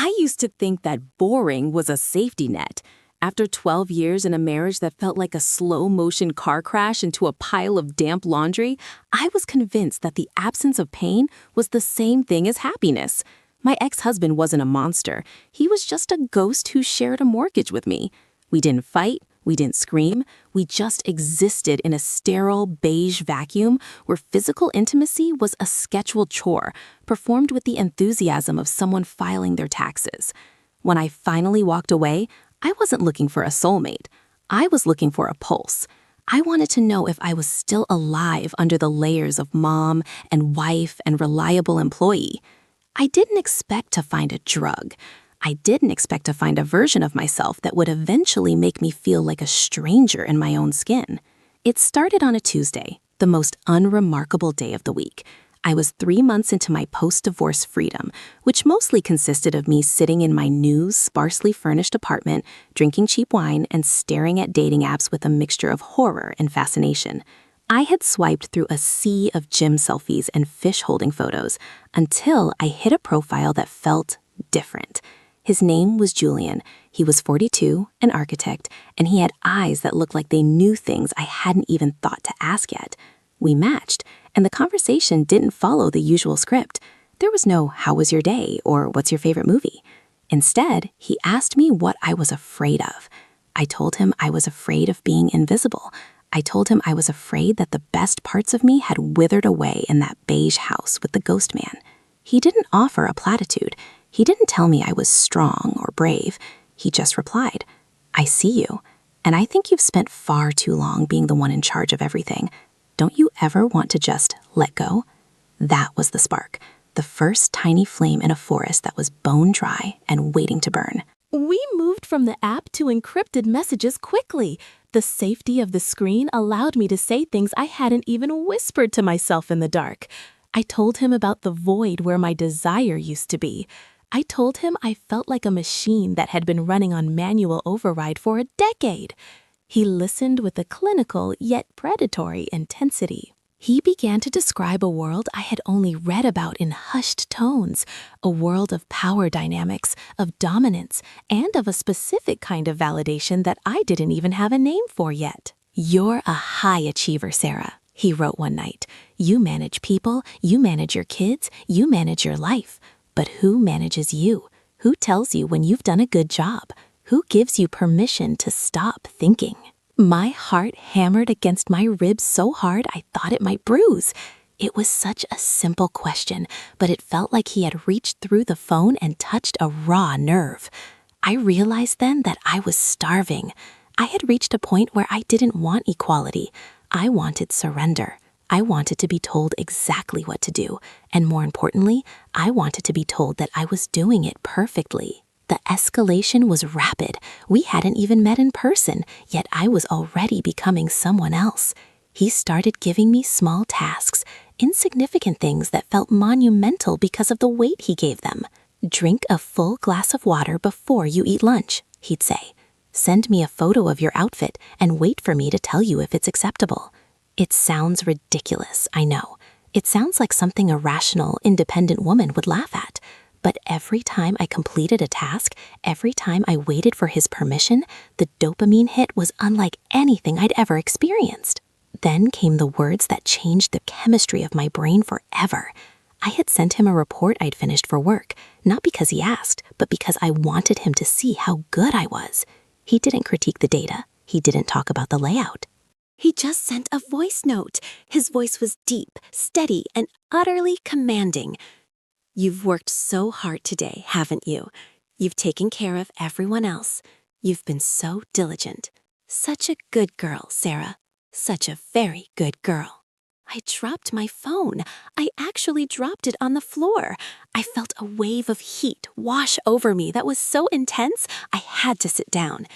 I used to think that boring was a safety net. After 12 years in a marriage that felt like a slow-motion car crash into a pile of damp laundry, I was convinced that the absence of pain was the same thing as happiness. My ex-husband wasn't a monster. He was just a ghost who shared a mortgage with me. We didn't fight. We didn't scream. We just existed in a sterile, beige vacuum where physical intimacy was a scheduled chore, performed with the enthusiasm of someone filing their taxes. When I finally walked away, I wasn't looking for a soulmate. I was looking for a pulse. I wanted to know if I was still alive under the layers of mom and wife and reliable employee. I didn't expect to find a drug. I didn't expect to find a version of myself that would eventually make me feel like a stranger in my own skin. It started on a Tuesday, the most unremarkable day of the week. I was 3 months into my post-divorce freedom, which mostly consisted of me sitting in my new, sparsely furnished apartment, drinking cheap wine, and staring at dating apps with a mixture of horror and fascination. I had swiped through a sea of gym selfies and fish-holding photos until I hit a profile that felt different. His name was Julian. He was 42, an architect, and he had eyes that looked like they knew things I hadn't even thought to ask yet. We matched, and the conversation didn't follow the usual script. There was no "how was your day" or "what's your favorite movie?" Instead, he asked me what I was afraid of. I told him I was afraid of being invisible. I told him I was afraid that the best parts of me had withered away in that beige house with the ghost man. He didn't offer a platitude. He didn't tell me I was strong or brave. He just replied, "I see you, and I think you've spent far too long being the one in charge of everything. Don't you ever want to just let go?" That was the spark, the first tiny flame in a forest that was bone dry and waiting to burn. We moved from the app to encrypted messages quickly. The safety of the screen allowed me to say things I hadn't even whispered to myself in the dark. I told him about the void where my desire used to be. I told him I felt like a machine that had been running on manual override for a decade. He listened with a clinical yet predatory intensity. He began to describe a world I had only read about in hushed tones, a world of power dynamics, of dominance, and of a specific kind of validation that I didn't even have a name for yet. "You're a high achiever, Sarah," he wrote one night. "You manage people, you manage your kids, you manage your life. But who manages you? Who tells you when you've done a good job? Who gives you permission to stop thinking?" My heart hammered against my ribs so hard I thought it might bruise. It was such a simple question, but it felt like he had reached through the phone and touched a raw nerve. I realized then that I was starving. I had reached a point where I didn't want equality. I wanted surrender. I wanted to be told exactly what to do, and more importantly, I wanted to be told that I was doing it perfectly. The escalation was rapid. We hadn't even met in person, yet I was already becoming someone else. He started giving me small tasks, insignificant things that felt monumental because of the weight he gave them. "Drink a full glass of water before you eat lunch," he'd say. "Send me a photo of your outfit and wait for me to tell you if it's acceptable." It sounds ridiculous, I know. It sounds like something a rational, independent woman would laugh at. But every time I completed a task, every time I waited for his permission, the dopamine hit was unlike anything I'd ever experienced. Then came the words that changed the chemistry of my brain forever. I had sent him a report I'd finished for work, not because he asked, but because I wanted him to see how good I was. He didn't critique the data. He didn't talk about the layout. He just sent a voice note. His voice was deep, steady, and utterly commanding. "You've worked so hard today, haven't you? You've taken care of everyone else. You've been so diligent. Such a good girl, Sarah. Such a very good girl." I dropped my phone. I actually dropped it on the floor. I felt a wave of heat wash over me that was so intense, I had to sit down.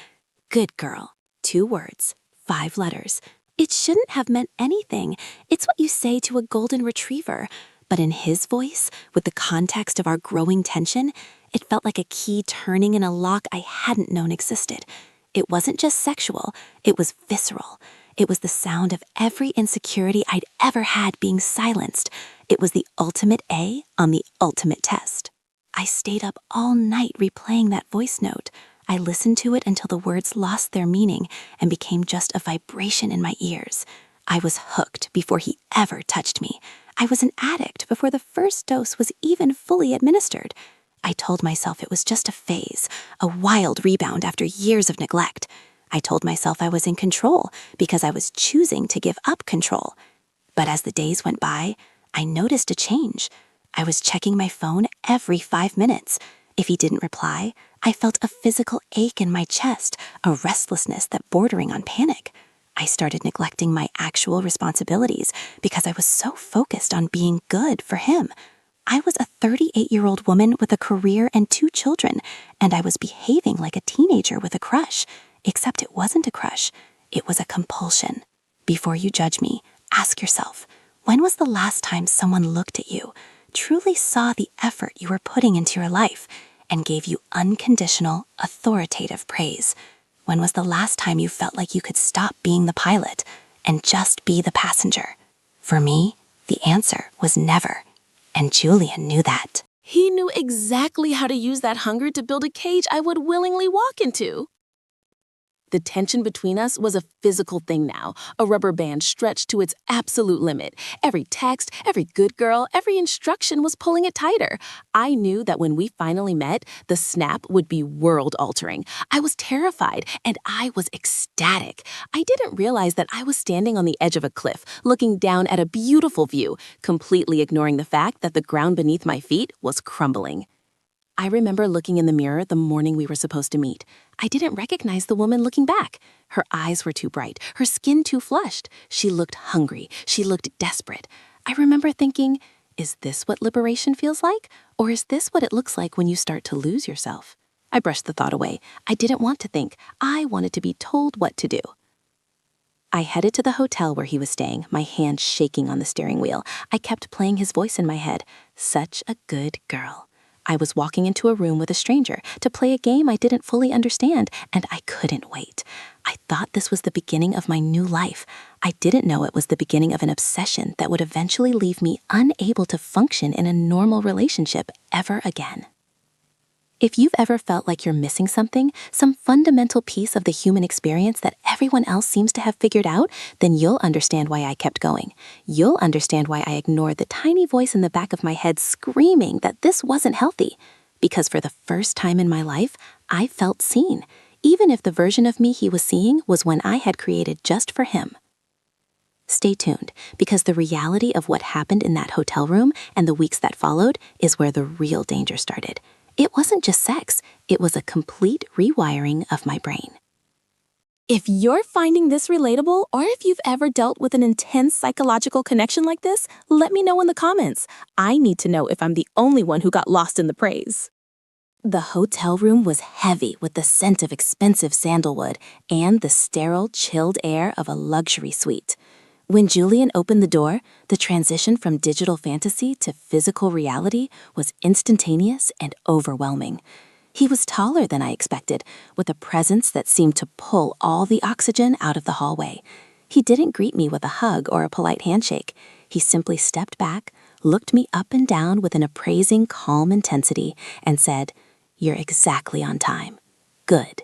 Good girl. 2 words, 5 letters. It shouldn't have meant anything. It's what you say to a golden retriever. But in his voice, with the context of our growing tension, it felt like a key turning in a lock I hadn't known existed. It wasn't just sexual, it was visceral. It was the sound of every insecurity I'd ever had being silenced. It was the ultimate A on the ultimate test. I stayed up all night replaying that voice note. I listened to it until the words lost their meaning and became just a vibration in my ears. I was hooked before he ever touched me. I was an addict before the first dose was even fully administered. I told myself it was just a phase, a wild rebound after years of neglect. I told myself I was in control because I was choosing to give up control. But as the days went by, I noticed a change. I was checking my phone every 5 minutes. If he didn't reply, I felt a physical ache in my chest, a restlessness that bordering on panic. I started neglecting my actual responsibilities because I was so focused on being good for him. I was a 38-year-old woman with a career and 2 children, and I was behaving like a teenager with a crush, except it wasn't a crush. It was a compulsion. Before you judge me, ask yourself, when was the last time someone looked at you, truly saw the effort you were putting into your life, and gave you unconditional, authoritative praise? When was the last time you felt like you could stop being the pilot and just be the passenger? For me, the answer was never, and Julian knew that. He knew exactly how to use that hunger to build a cage I would willingly walk into. The tension between us was a physical thing now, a rubber band stretched to its absolute limit. Every text, every good girl, every instruction was pulling it tighter. I knew that when we finally met, the snap would be world-altering. I was terrified, and I was ecstatic. I didn't realize that I was standing on the edge of a cliff, looking down at a beautiful view, completely ignoring the fact that the ground beneath my feet was crumbling. I remember looking in the mirror the morning we were supposed to meet. I didn't recognize the woman looking back. Her eyes were too bright, her skin too flushed. She looked hungry, she looked desperate. I remember thinking, is this what liberation feels like? Or is this what it looks like when you start to lose yourself? I brushed the thought away. I didn't want to think. I wanted to be told what to do. I headed to the hotel where he was staying, my hand shaking on the steering wheel. I kept playing his voice in my head. Such a good girl. I was walking into a room with a stranger to play a game I didn't fully understand, and I couldn't wait. I thought this was the beginning of my new life. I didn't know it was the beginning of an obsession that would eventually leave me unable to function in a normal relationship ever again. If you've ever felt like you're missing something, some fundamental piece of the human experience that everyone else seems to have figured out, then you'll understand why I kept going. You'll understand why I ignored the tiny voice in the back of my head screaming that this wasn't healthy. Because for the first time in my life, I felt seen, even if the version of me he was seeing was one I had created just for him. Stay tuned, because the reality of what happened in that hotel room and the weeks that followed is where the real danger started. It wasn't just sex, it was a complete rewiring of my brain. If you're finding this relatable, or if you've ever dealt with an intense psychological connection like this, let me know in the comments. I need to know if I'm the only one who got lost in the praise. The hotel room was heavy with the scent of expensive sandalwood and the sterile, chilled air of a luxury suite. When Julian opened the door, the transition from digital fantasy to physical reality was instantaneous and overwhelming. He was taller than I expected, with a presence that seemed to pull all the oxygen out of the hallway. He didn't greet me with a hug or a polite handshake. He simply stepped back, looked me up and down with an appraising, calm intensity, and said, "You're exactly on time. Good."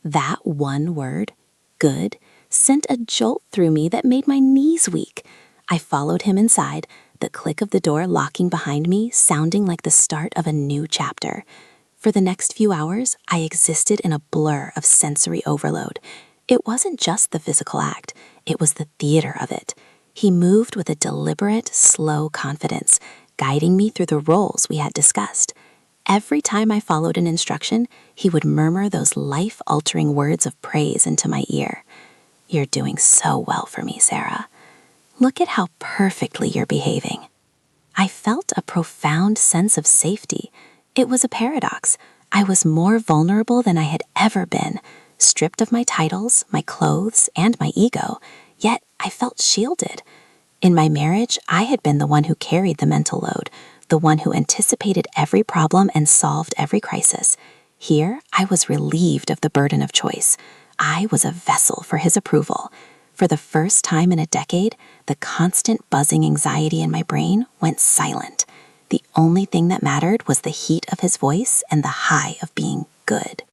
That one word, good, sent a jolt through me that made my knees weak. I followed him inside, the click of the door locking behind me sounding like the start of a new chapter. For the next few hours, I existed in a blur of sensory overload. It wasn't just the physical act, it was the theater of it. He moved with a deliberate, slow confidence, guiding me through the roles we had discussed. Every time I followed an instruction, he would murmur those life-altering words of praise into my ear. "You're doing so well for me, Sarah. Look at how perfectly you're behaving." I felt a profound sense of safety. It was a paradox. I was more vulnerable than I had ever been, stripped of my titles, my clothes, and my ego, yet I felt shielded. In my marriage, I had been the one who carried the mental load, the one who anticipated every problem and solved every crisis. Here, I was relieved of the burden of choice. I was a vessel for his approval. For the first time in a decade, the constant buzzing anxiety in my brain went silent. The only thing that mattered was the heat of his voice and the high of being good.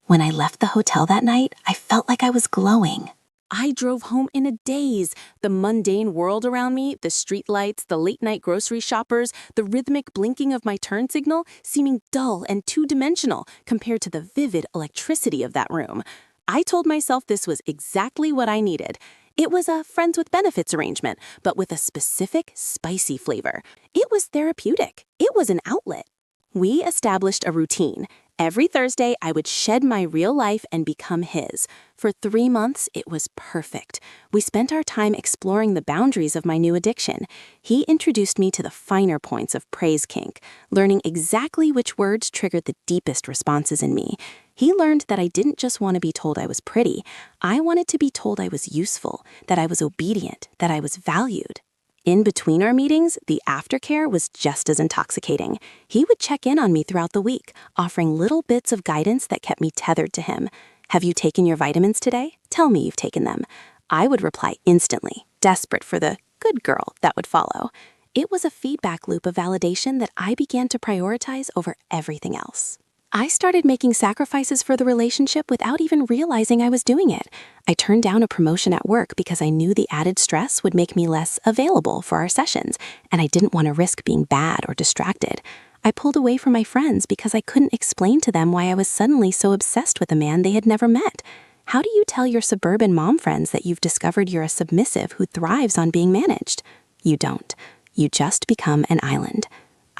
When I left the hotel that night, I felt like I was glowing. I drove home in a daze. The mundane world around me, the streetlights, the late-night grocery shoppers, the rhythmic blinking of my turn signal seeming dull and two-dimensional compared to the vivid electricity of that room. I told myself this was exactly what I needed. It was a friends with benefits arrangement, but with a specific, spicy flavor. It was therapeutic. It was an outlet. We established a routine. Every Thursday, I would shed my real life and become his. For 3 months, it was perfect. We spent our time exploring the boundaries of my new addiction. He introduced me to the finer points of praise kink, learning exactly which words triggered the deepest responses in me. He learned that I didn't just want to be told I was pretty. I wanted to be told I was useful, that I was obedient, that I was valued. In between our meetings, the aftercare was just as intoxicating. He would check in on me throughout the week, offering little bits of guidance that kept me tethered to him. Have you taken your vitamins today? Tell me you've taken them. I would reply instantly, desperate for the good girl that would follow. It was a feedback loop of validation that I began to prioritize over everything else. I started making sacrifices for the relationship without even realizing I was doing it. I turned down a promotion at work because I knew the added stress would make me less available for our sessions, and I didn't want to risk being bad or distracted. I pulled away from my friends because I couldn't explain to them why I was suddenly so obsessed with a man they had never met. How do you tell your suburban mom friends that you've discovered you're a submissive who thrives on being managed? You don't. You just become an island.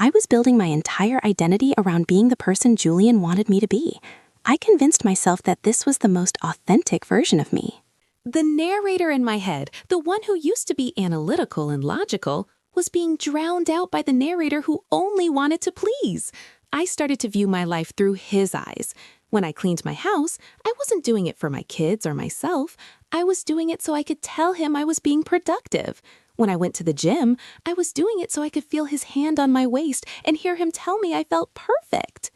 I was building my entire identity around being the person Julian wanted me to be. I convinced myself that this was the most authentic version of me. The narrator in my head, the one who used to be analytical and logical, was being drowned out by the narrator who only wanted to please. I started to view my life through his eyes. When I cleaned my house, I wasn't doing it for my kids or myself. I was doing it so I could tell him I was being productive. When I went to the gym, I was doing it so I could feel his hand on my waist and hear him tell me I felt perfect.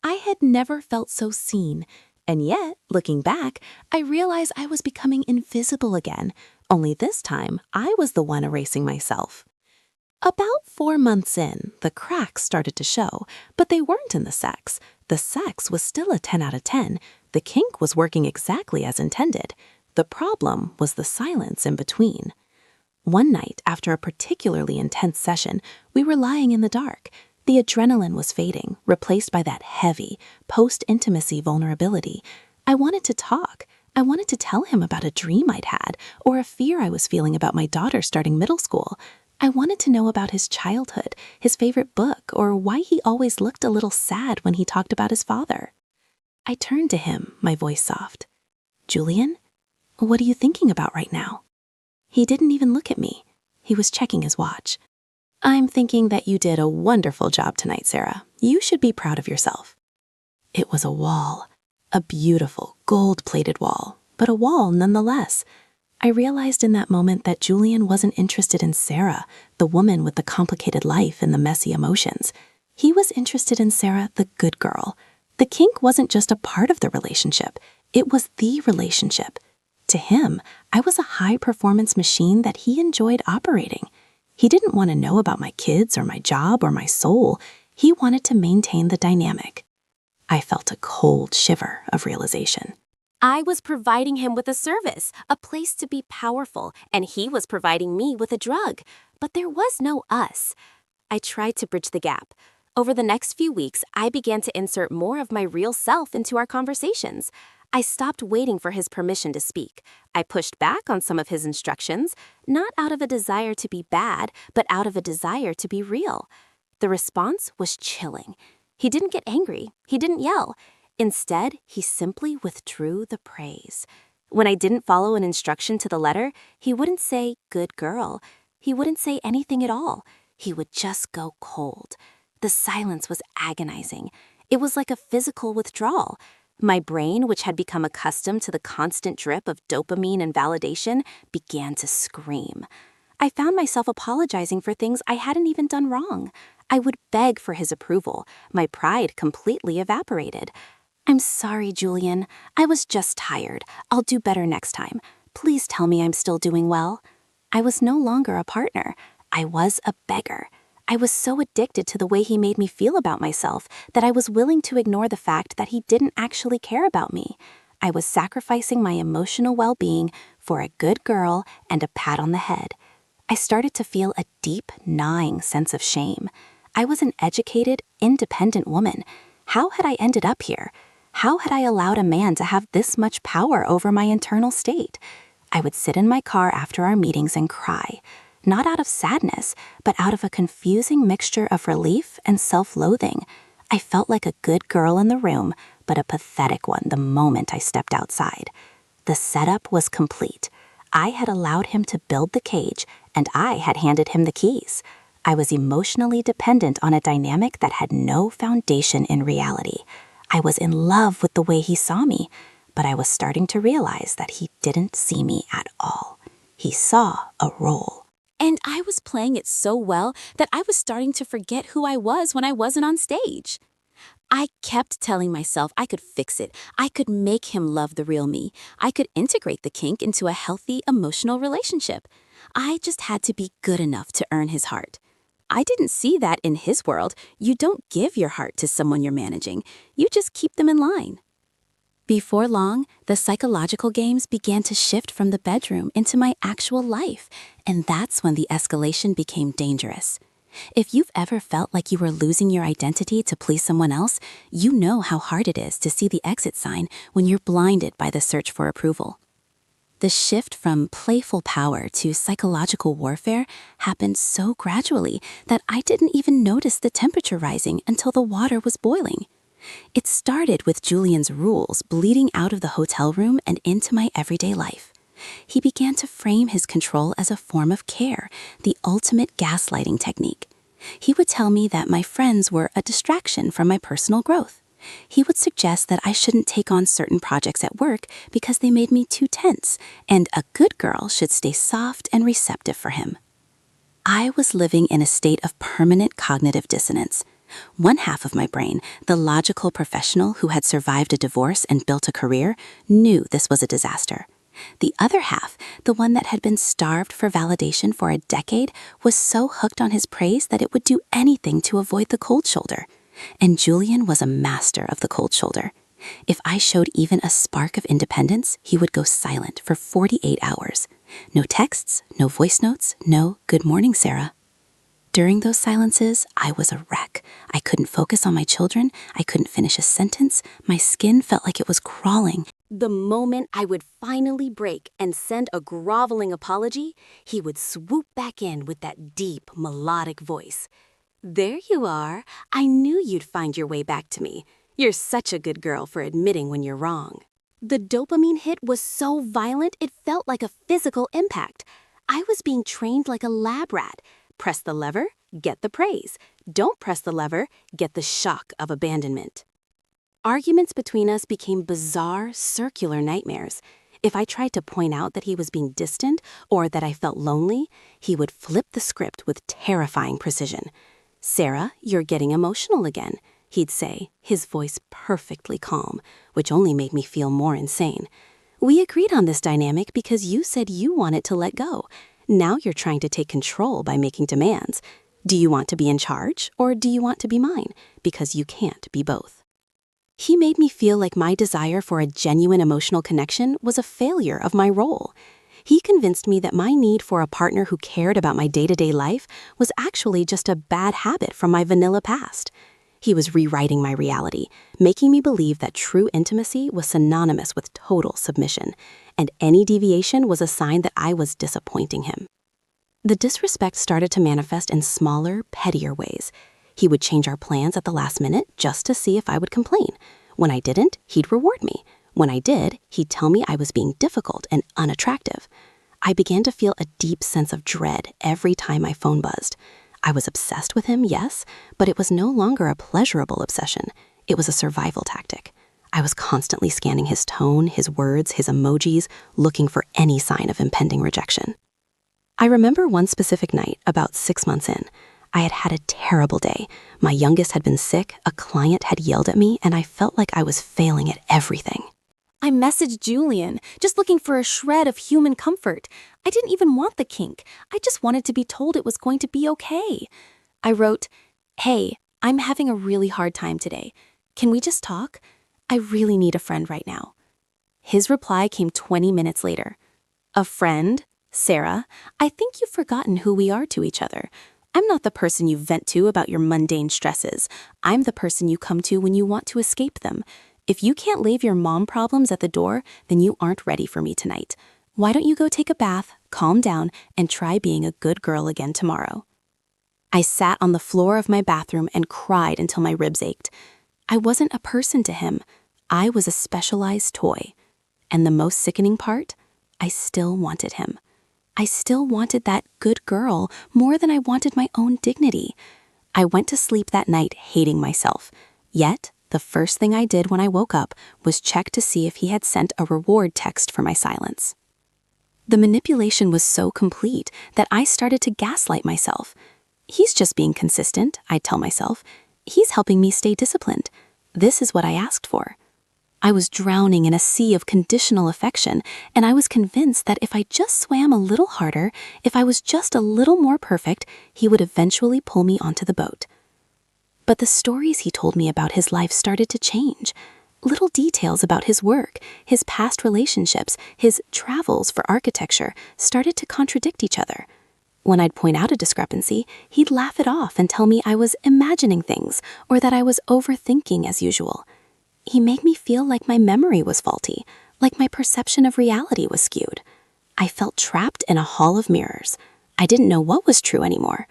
I had never felt so seen. And yet, looking back, I realized I was becoming invisible again. Only this time, I was the one erasing myself. About 4 months in, the cracks started to show, but they weren't in the sex. The sex was still a 10 out of 10. The kink was working exactly as intended. The problem was the silence in between. One night, after a particularly intense session, we were lying in the dark. The adrenaline was fading, replaced by that heavy, post-intimacy vulnerability. I wanted to talk. I wanted to tell him about a dream I'd had, or a fear I was feeling about my daughter starting middle school. I wanted to know about his childhood, his favorite book, or why he always looked a little sad when he talked about his father. I turned to him, my voice soft. "Julian, what are you thinking about right now?" He didn't even look at me. He was checking his watch. "I'm thinking that you did a wonderful job tonight, Sarah. You should be proud of yourself." It was a wall, a beautiful, gold-plated wall, but a wall nonetheless. I realized in that moment that Julian wasn't interested in Sarah, the woman with the complicated life and the messy emotions. He was interested in Sarah, the good girl. The kink wasn't just a part of the relationship. It was the relationship. To him, I was a high-performance machine that he enjoyed operating. He didn't want to know about my kids or my job or my soul. He wanted to maintain the dynamic. I felt a cold shiver of realization. I was providing him with a service, a place to be powerful, and he was providing me with a drug. But there was no us. I tried to bridge the gap. Over the next few weeks, I began to insert more of my real self into our conversations. I stopped waiting for his permission to speak. I pushed back on some of his instructions, not out of a desire to be bad, but out of a desire to be real. The response was chilling. He didn't get angry. He didn't yell. Instead, he simply withdrew the praise. When I didn't follow an instruction to the letter, he wouldn't say, "Good girl." He wouldn't say anything at all. He would just go cold. The silence was agonizing. It was like a physical withdrawal. My brain, which had become accustomed to the constant drip of dopamine and validation, began to scream. I found myself apologizing for things I hadn't even done wrong. I would beg for his approval. My pride completely evaporated. "I'm sorry, Julian. I was just tired. I'll do better next time. Please tell me I'm still doing well." I was no longer a partner. I was a beggar. I was so addicted to the way he made me feel about myself that I was willing to ignore the fact that he didn't actually care about me. I was sacrificing my emotional well-being for a good girl and a pat on the head. I started to feel a deep, gnawing sense of shame. I was an educated, independent woman. How had I ended up here? How had I allowed a man to have this much power over my internal state? I would sit in my car after our meetings and cry. Not out of sadness, but out of a confusing mixture of relief and self-loathing. I felt like a good girl in the room, but a pathetic one the moment I stepped outside. The setup was complete. I had allowed him to build the cage, and I had handed him the keys. I was emotionally dependent on a dynamic that had no foundation in reality. I was in love with the way he saw me, but I was starting to realize that he didn't see me at all. He saw a role. And I was playing it so well that I was starting to forget who I was when I wasn't on stage. I kept telling myself I could fix it. I could make him love the real me. I could integrate the kink into a healthy, emotional relationship. I just had to be good enough to earn his heart. I didn't see that in his world. You don't give your heart to someone you're managing. You just keep them in line. Before long, the psychological games began to shift from the bedroom into my actual life, and that's when the escalation became dangerous. If you've ever felt like you were losing your identity to please someone else, you know how hard it is to see the exit sign when you're blinded by the search for approval. The shift from playful power to psychological warfare happened so gradually that I didn't even notice the temperature rising until the water was boiling. It started with Julian's rules bleeding out of the hotel room and into my everyday life. He began to frame his control as a form of care, the ultimate gaslighting technique. He would tell me that my friends were a distraction from my personal growth. He would suggest that I shouldn't take on certain projects at work because they made me too tense, and a good girl should stay soft and receptive for him. I was living in a state of permanent cognitive dissonance. One half of my brain, the logical professional who had survived a divorce and built a career, knew this was a disaster. The other half, the one that had been starved for validation for a decade, was so hooked on his praise that it would do anything to avoid the cold shoulder. And Julian was a master of the cold shoulder. If I showed even a spark of independence, he would go silent for 48 hours. No texts, no voice notes, no "Good morning, Sarah." During those silences, I was a wreck. I couldn't focus on my children. I couldn't finish a sentence. My skin felt like it was crawling. The moment I would finally break and send a groveling apology, he would swoop back in with that deep, melodic voice. "There you are. I knew you'd find your way back to me. You're such a good girl for admitting when you're wrong." The dopamine hit was so violent it felt like a physical impact. I was being trained like a lab rat. Press the lever, get the praise. Don't press the lever, get the shock of abandonment. Arguments between us became bizarre, circular nightmares. If I tried to point out that he was being distant or that I felt lonely, he would flip the script with terrifying precision. "Sarah, you're getting emotional again," he'd say, his voice perfectly calm, which only made me feel more insane. "We agreed on this dynamic because you said you wanted to let go. Now you're trying to take control by making demands. Do you want to be in charge or do you want to be mine? Because you can't be both." He made me feel like my desire for a genuine emotional connection was a failure of my role. He convinced me that my need for a partner who cared about my day-to-day life was actually just a bad habit from my vanilla past. He was rewriting my reality, making me believe that true intimacy was synonymous with total submission, and any deviation was a sign that I was disappointing him. The disrespect started to manifest in smaller, pettier ways. He would change our plans at the last minute just to see if I would complain. When I didn't, he'd reward me. When I did, he'd tell me I was being difficult and unattractive. I began to feel a deep sense of dread every time my phone buzzed. I was obsessed with him, yes, but it was no longer a pleasurable obsession. It was a survival tactic. I was constantly scanning his tone, his words, his emojis, looking for any sign of impending rejection. I remember one specific night, about 6 months in. I had had a terrible day. My youngest had been sick, a client had yelled at me, and I felt like I was failing at everything. I messaged Julian, just looking for a shred of human comfort. I didn't even want the kink. I just wanted to be told it was going to be okay. I wrote, "Hey, I'm having a really hard time today. Can we just talk? I really need a friend right now." His reply came 20 minutes later. "A friend? Sarah, I think you've forgotten who we are to each other. I'm not the person you vent to about your mundane stresses. I'm the person you come to when you want to escape them. If you can't leave your mom problems at the door, then you aren't ready for me tonight. Why don't you go take a bath, calm down, and try being a good girl again tomorrow?" I sat on the floor of my bathroom and cried until my ribs ached. I wasn't a person to him. I was a specialized toy. And the most sickening part? I still wanted him. I still wanted that good girl more than I wanted my own dignity. I went to sleep that night hating myself. Yet, the first thing I did when I woke up was check to see if he had sent a reward text for my silence. The manipulation was so complete that I started to gaslight myself. He's just being consistent, I'd tell myself. He's helping me stay disciplined. This is what I asked for. I was drowning in a sea of conditional affection, and I was convinced that if I just swam a little harder, if I was just a little more perfect, he would eventually pull me onto the boat. But the stories he told me about his life started to change. Little details about his work, his past relationships, his travels for architecture started to contradict each other. When I'd point out a discrepancy, he'd laugh it off and tell me I was imagining things or that I was overthinking as usual. He made me feel like my memory was faulty, like my perception of reality was skewed. I felt trapped in a hall of mirrors. I didn't know what was true anymore.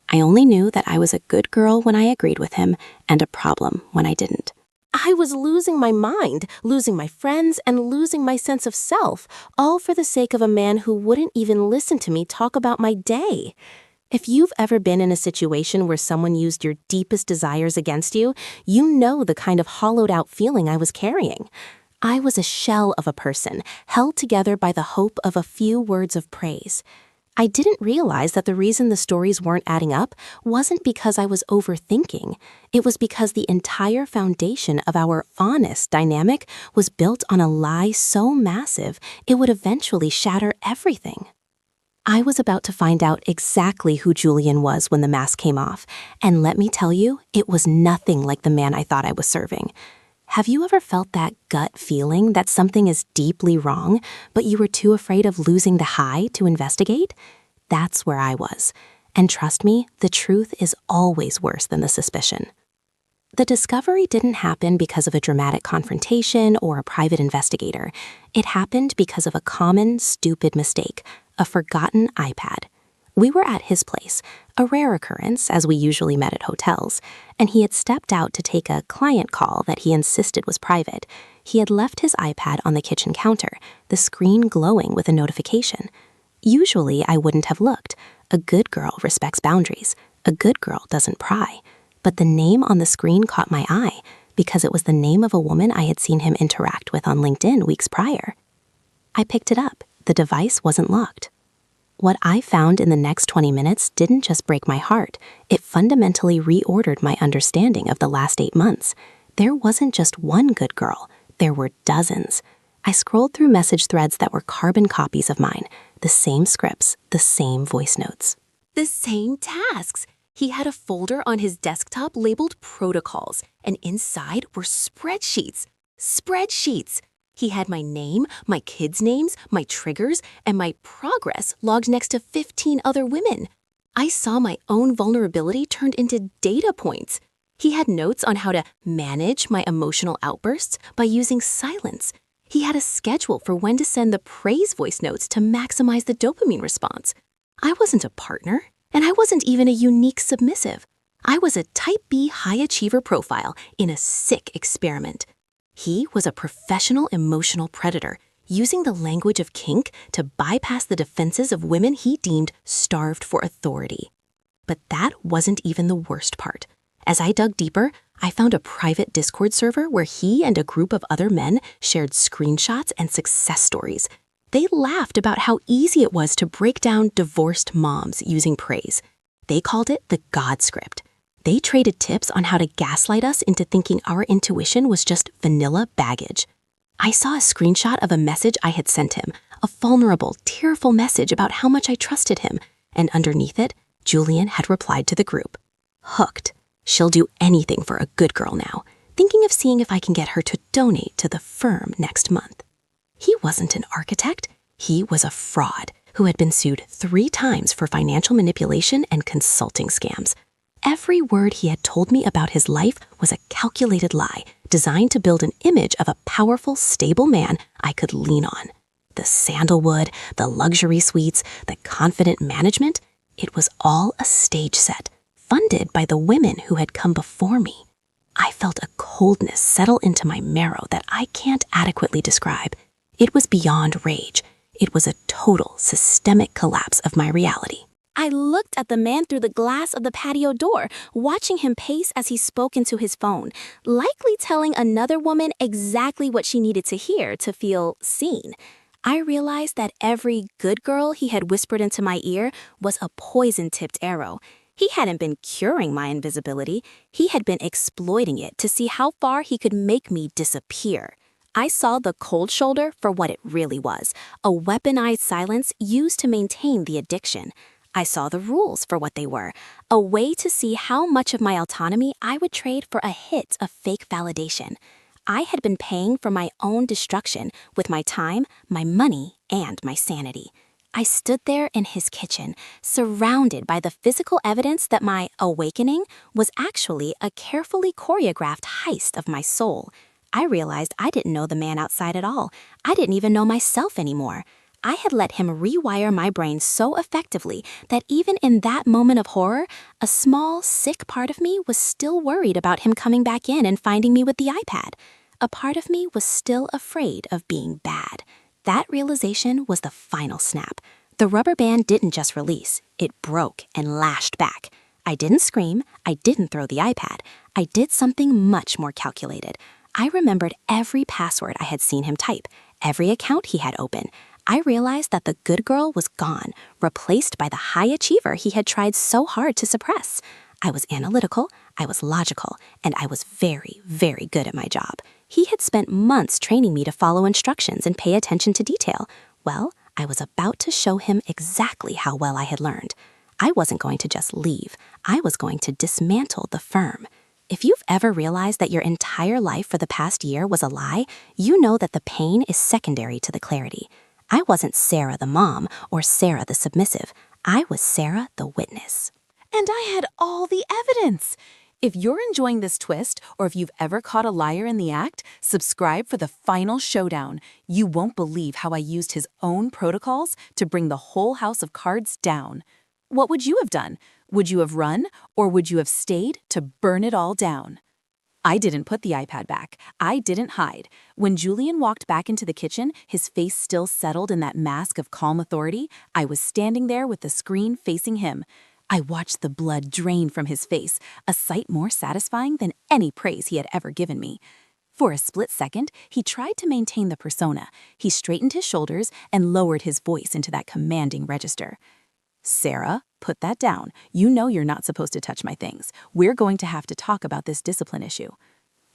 I only knew that I was a good girl when I agreed with him and a problem when I didn't. I was losing my mind, losing my friends, and losing my sense of self, all for the sake of a man who wouldn't even listen to me talk about my day. If you've ever been in a situation where someone used your deepest desires against you, you know the kind of hollowed-out feeling I was carrying. I was a shell of a person, held together by the hope of a few words of praise. I didn't realize that the reason the stories weren't adding up wasn't because I was overthinking. It was because the entire foundation of our honest dynamic was built on a lie so massive it would eventually shatter everything. I was about to find out exactly who Julian was when the mask came off, and let me tell you, it was nothing like the man I thought I was serving. Have you ever felt that gut feeling that something is deeply wrong, but you were too afraid of losing the high to investigate? That's where I was. And trust me, the truth is always worse than the suspicion. The discovery didn't happen because of a dramatic confrontation or a private investigator. It happened because of a common, stupid mistake, a forgotten iPad. We were at his place, a rare occurrence as we usually met at hotels, and he had stepped out to take a client call that he insisted was private. He had left his iPad on the kitchen counter, the screen glowing with a notification. Usually I wouldn't have looked. A good girl respects boundaries. A good girl doesn't pry. But the name on the screen caught my eye because it was the name of a woman I had seen him interact with on LinkedIn weeks prior. I picked it up. The device wasn't locked. What I found in the next 20 minutes didn't just break my heart. It fundamentally reordered my understanding of the last 8 months. There wasn't just one good girl. There were dozens. I scrolled through message threads that were carbon copies of mine, the same scripts, the same voice notes. The same tasks. He had a folder on his desktop labeled protocols, and inside were spreadsheets. Spreadsheets! He had my name, my kids' names, my triggers, and my progress logged next to 15 other women. I saw my own vulnerability turned into data points. He had notes on how to manage my emotional outbursts by using silence. He had a schedule for when to send the praise voice notes to maximize the dopamine response. I wasn't a partner, and I wasn't even a unique submissive. I was a type B high achiever profile in a sick experiment. He was a professional emotional predator, using the language of kink to bypass the defenses of women he deemed starved for authority. But that wasn't even the worst part. As I dug deeper, I found a private Discord server where he and a group of other men shared screenshots and success stories. They laughed about how easy it was to break down divorced moms using praise. They called it the God script. They traded tips on how to gaslight us into thinking our intuition was just vanilla baggage. I saw a screenshot of a message I had sent him, a vulnerable, tearful message about how much I trusted him, and underneath it, Julian had replied to the group. Hooked. She'll do anything for a good girl now, thinking of seeing if I can get her to donate to the firm next month. He wasn't an architect. He was a fraud who had been sued 3 times for financial manipulation and consulting scams. Every word he had told me about his life was a calculated lie designed to build an image of a powerful, stable man I could lean on. The sandalwood, the luxury suites, the confident management, it was all a stage set, funded by the women who had come before me. I felt a coldness settle into my marrow that I can't adequately describe. It was beyond rage. It was a total, systemic collapse of my reality. I looked at the man through the glass of the patio door, watching him pace as he spoke into his phone, likely telling another woman exactly what she needed to hear to feel seen. I realized that every good girl he had whispered into my ear was a poison-tipped arrow. He hadn't been curing my invisibility. He had been exploiting it to see how far he could make me disappear. I saw the cold shoulder for what it really was, a weaponized silence used to maintain the addiction. I saw the rules for what they were, a way to see how much of my autonomy I would trade for a hit of fake validation. I had been paying for my own destruction with my time, my money, and my sanity. I stood there in his kitchen, surrounded by the physical evidence that my awakening was actually a carefully choreographed heist of my soul. I realized I didn't know the man outside at all. I didn't even know myself anymore. I had let him rewire my brain so effectively that even in that moment of horror, a small, sick part of me was still worried about him coming back in and finding me with the iPad. A part of me was still afraid of being bad. That realization was the final snap. The rubber band didn't just release, it broke and lashed back. I didn't scream, I didn't throw the iPad. I did something much more calculated. I remembered every password I had seen him type, every account he had open. I realized that the good girl was gone, replaced by the high achiever he had tried so hard to suppress. I was analytical, I was logical, and I was very, very good at my job. He had spent months training me to follow instructions and pay attention to detail. Well, I was about to show him exactly how well I had learned. I wasn't going to just leave. I was going to dismantle the firm. If you've ever realized that your entire life for the past year was a lie, you know that the pain is secondary to the clarity. I wasn't Sarah the mom or Sarah the submissive. I was Sarah the witness. And I had all the evidence. If you're enjoying this twist, or if you've ever caught a liar in the act, subscribe for the final showdown. You won't believe how I used his own protocols to bring the whole house of cards down. What would you have done? Would you have run, or would you have stayed to burn it all down? I didn't put the iPad back. I didn't hide. When Julian walked back into the kitchen, his face still settled in that mask of calm authority, I was standing there with the screen facing him. I watched the blood drain from his face, a sight more satisfying than any praise he had ever given me. For a split second, he tried to maintain the persona. He straightened his shoulders and lowered his voice into that commanding register. Sarah, put that down. You know you're not supposed to touch my things. We're going to have to talk about this discipline issue.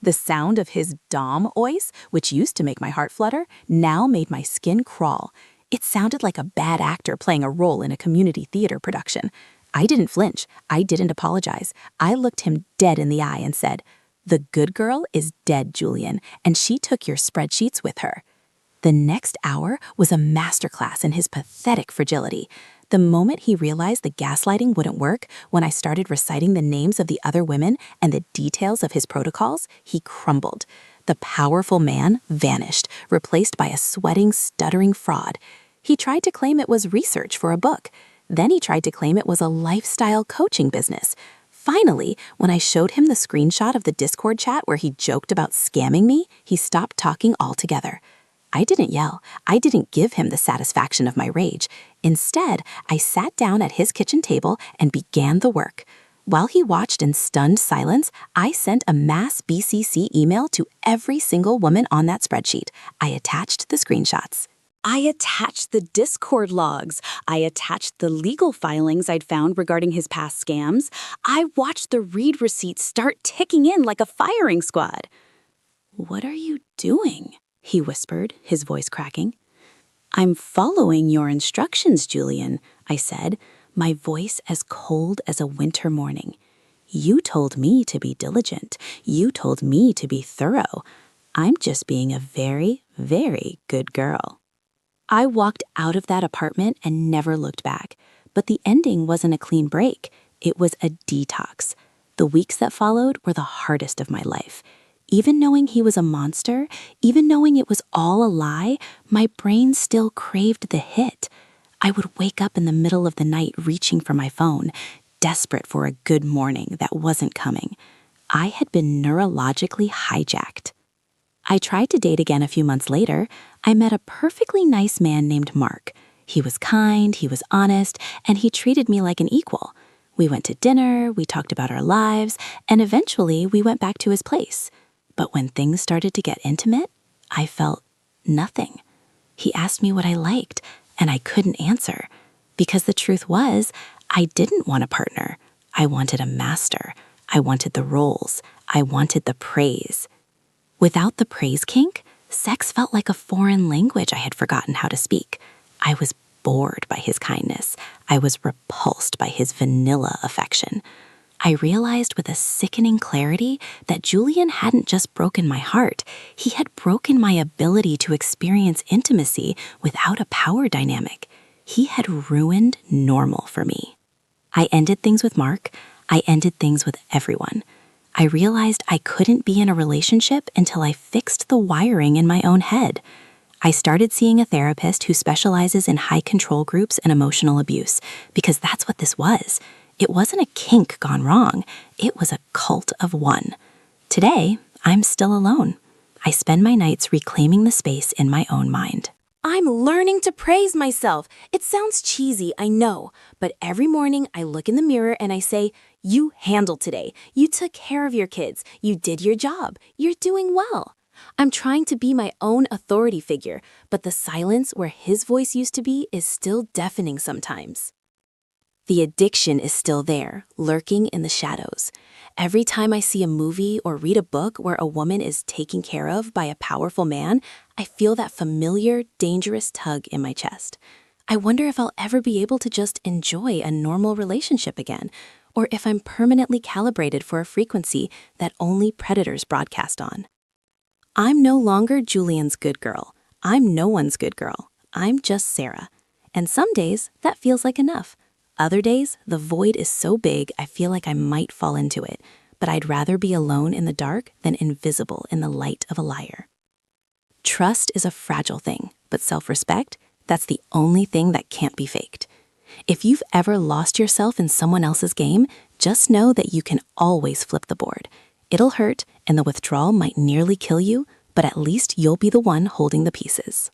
The sound of his dom voice, which used to make my heart flutter, now made my skin crawl. It sounded like a bad actor playing a role in a community theater production. I didn't flinch. I didn't apologize. I looked him dead in the eye and said, "The good girl is dead, Julian, and she took your spreadsheets with her." The next hour was a masterclass in his pathetic fragility. The moment he realized the gaslighting wouldn't work, when I started reciting the names of the other women and the details of his protocols, he crumbled. The powerful man vanished, replaced by a sweating, stuttering fraud. He tried to claim it was research for a book. Then he tried to claim it was a lifestyle coaching business. Finally, when I showed him the screenshot of the Discord chat where he joked about scamming me, he stopped talking altogether. I didn't yell. I didn't give him the satisfaction of my rage. Instead, I sat down at his kitchen table and began the work. While he watched in stunned silence, I sent a mass BCC email to every single woman on that spreadsheet. I attached the screenshots. I attached the Discord logs. I attached the legal filings I'd found regarding his past scams. I watched the read receipts start ticking in like a firing squad. "What are you doing?" he whispered, his voice cracking. "I'm following your instructions, Julian," I said, my voice as cold as a winter morning. You told me to be diligent. You told me to be thorough. I'm just being a very, very good girl. I walked out of that apartment and never looked back. But the ending wasn't a clean break. It was a detox. The weeks that followed were the hardest of my life. Even knowing he was a monster, even knowing it was all a lie, my brain still craved the hit. I would wake up in the middle of the night reaching for my phone, desperate for a good morning that wasn't coming. I had been neurologically hijacked. I tried to date again a few months later. I met a perfectly nice man named Mark. He was kind, he was honest, and he treated me like an equal. We went to dinner, we talked about our lives, and eventually we went back to his place. But when things started to get intimate, I felt nothing. He asked me what I liked, and I couldn't answer. Because the truth was, I didn't want a partner. I wanted a master. I wanted the roles. I wanted the praise. Without the praise kink, sex felt like a foreign language I had forgotten how to speak. I was bored by his kindness. I was repulsed by his vanilla affection. I realized with a sickening clarity that Julian hadn't just broken my heart, he had broken my ability to experience intimacy without a power dynamic. He had ruined normal for me. I ended things with Mark. I ended things with everyone. I realized I couldn't be in a relationship until I fixed the wiring in my own head. I started seeing a therapist who specializes in high control groups and emotional abuse, because that's what this was. It wasn't a kink gone wrong. It was a cult of one. Today, I'm still alone. I spend my nights reclaiming the space in my own mind. I'm learning to praise myself. It sounds cheesy, I know, but every morning I look in the mirror and I say, "You handled today. You took care of your kids. You did your job. You're doing well." I'm trying to be my own authority figure, but the silence where his voice used to be is still deafening sometimes. The addiction is still there, lurking in the shadows. Every time I see a movie or read a book where a woman is taken care of by a powerful man, I feel that familiar, dangerous tug in my chest. I wonder if I'll ever be able to just enjoy a normal relationship again, or if I'm permanently calibrated for a frequency that only predators broadcast on. I'm no longer Julian's good girl. I'm no one's good girl. I'm just Sarah. And some days, that feels like enough. Other days, the void is so big I feel like I might fall into it, but I'd rather be alone in the dark than invisible in the light of a liar. Trust is a fragile thing, but self-respect, that's the only thing that can't be faked. If you've ever lost yourself in someone else's game, just know that you can always flip the board. It'll hurt, and the withdrawal might nearly kill you, but at least you'll be the one holding the pieces.